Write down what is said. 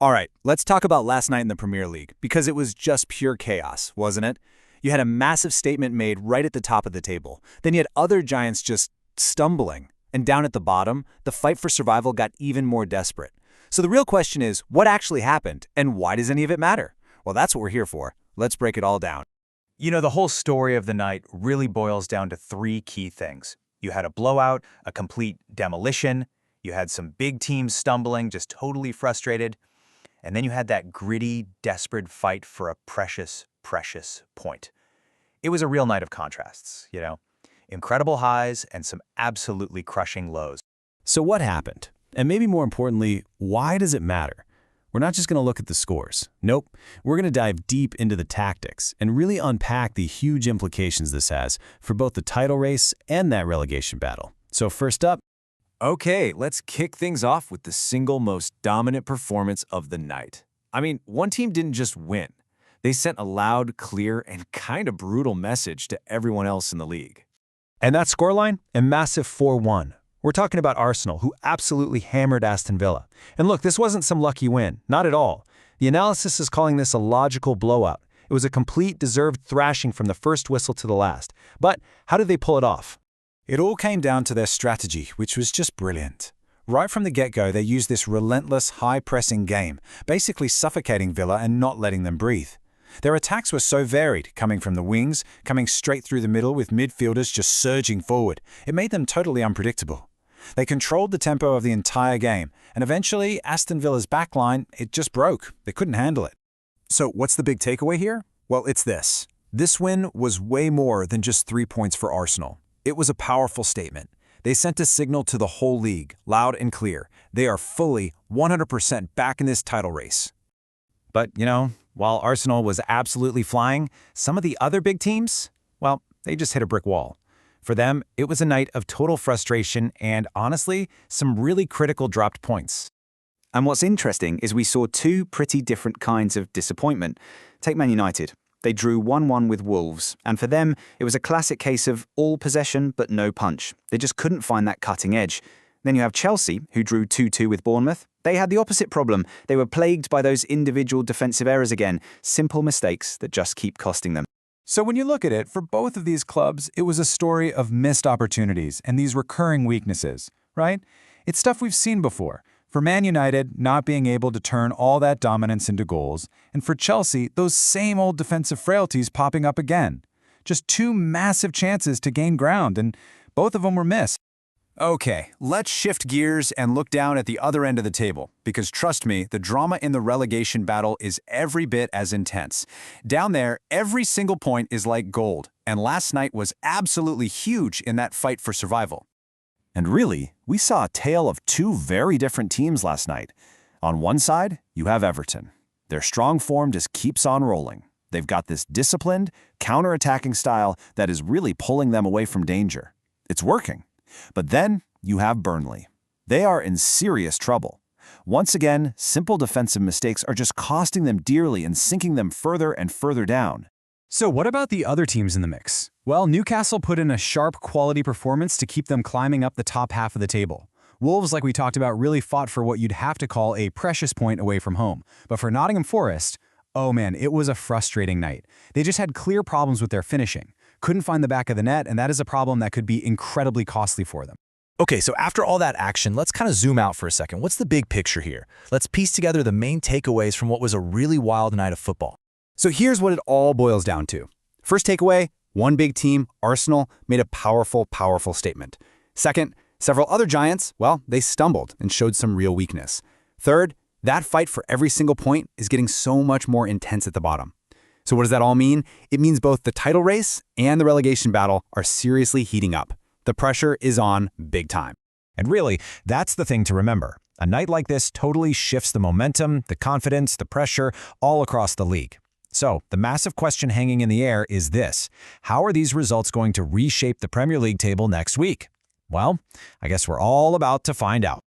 All right, let's talk about last night in the Premier League, because it was just pure chaos, wasn't it? You had a massive statement made right at the top of the table. Then you had other giants just stumbling. And down at the bottom, the fight for survival got even more desperate. So the real question is, what actually happened, and why does any of it matter? Well, that's what we're here for. Let's break it all down. You know, the whole story of the night really boils down to three key things. You had a blowout, a complete demolition, you had some big teams stumbling, just totally frustrated, and then you had that gritty, desperate fight for a precious, precious point. It was a real night of contrasts, you know? Incredible highs and some absolutely crushing lows. So what happened? And maybe more importantly, why does it matter? We're not just going to look at the scores. Nope, we're going to dive deep into the tactics and really unpack the huge implications this has for both the title race and that relegation battle. So first up, Okay, let's kick things off with the single most dominant performance of the night. I mean, one team didn't just win. They sent a loud, clear, and kind of brutal message to everyone else in the league. And that scoreline? A massive 4-1. We're talking about Arsenal, who absolutely hammered Aston Villa. And look, this wasn't some lucky win. Not at all. The analysis is calling this a logical blowout. It was a complete, deserved thrashing from the first whistle to the last. But how did they pull it off? It all came down to their strategy, which was just brilliant. Right from the get-go, they used this relentless, high-pressing game, basically suffocating Villa and not letting them breathe. Their attacks were so varied, coming from the wings, coming straight through the middle with midfielders just surging forward. It made them totally unpredictable. They controlled the tempo of the entire game, and eventually Aston Villa's backline, it just broke. They couldn't handle it. So what's the big takeaway here? Well, it's this. This win was way more than just 3 points for Arsenal. It was a powerful statement. They sent a signal to the whole league, loud and clear. They are fully, 100% back in this title race. But, you know, while Arsenal was absolutely flying, some of the other big teams, well, they just hit a brick wall. For them, it was a night of total frustration and, honestly, some really critical dropped points. And what's interesting is we saw two pretty different kinds of disappointment. Take Man United. They drew 1-1 with Wolves, and for them, it was a classic case of all possession but no punch. They just couldn't find that cutting edge. Then you have Chelsea, who drew 2-2 with Bournemouth. They had the opposite problem. They were plagued by those individual defensive errors again, simple mistakes that just keep costing them. So when you look at it, for both of these clubs, it was a story of missed opportunities and these recurring weaknesses, right? It's stuff we've seen before. For Man United, not being able to turn all that dominance into goals, and for Chelsea, those same old defensive frailties popping up again. Just two massive chances to gain ground, and both of them were missed. Okay, let's shift gears and look down at the other end of the table, because trust me, the drama in the relegation battle is every bit as intense. Down there, every single point is like gold, and last night was absolutely huge in that fight for survival. and really, we saw a tale of two very different teams last night. On one side, you have Everton. Their strong form just keeps on rolling. They've got this disciplined, counter-attacking style that is really pulling them away from danger. It's working. But then you have Burnley. They are in serious trouble. Once again, simple defensive mistakes are just costing them dearly and sinking them further and further down. So what about the other teams in the mix? Well, Newcastle put in a sharp quality performance to keep them climbing up the top half of the table. Wolves, like we talked about, really fought for what you'd have to call a precious point away from home. But for Nottingham Forest, oh man, it was a frustrating night. They just had clear problems with their finishing. Couldn't find the back of the net, and that is a problem that could be incredibly costly for them. Okay, so after all that action, let's kind of zoom out for a second. What's the big picture here? Let's piece together the main takeaways from what was a really wild night of football. So here's what it all boils down to. First takeaway, one big team, Arsenal, made a powerful, powerful statement. Second, several other giants, well, they stumbled and showed some real weakness. Third, that fight for every single point is getting so much more intense at the bottom. So what does that all mean? It means both the title race and the relegation battle are seriously heating up. The pressure is on big time. And really, that's the thing to remember. A night like this totally shifts the momentum, the confidence, the pressure all across the league. So, the massive question hanging in the air is this: how are these results going to reshape the Premier League table next week? Well, I guess we're all about to find out.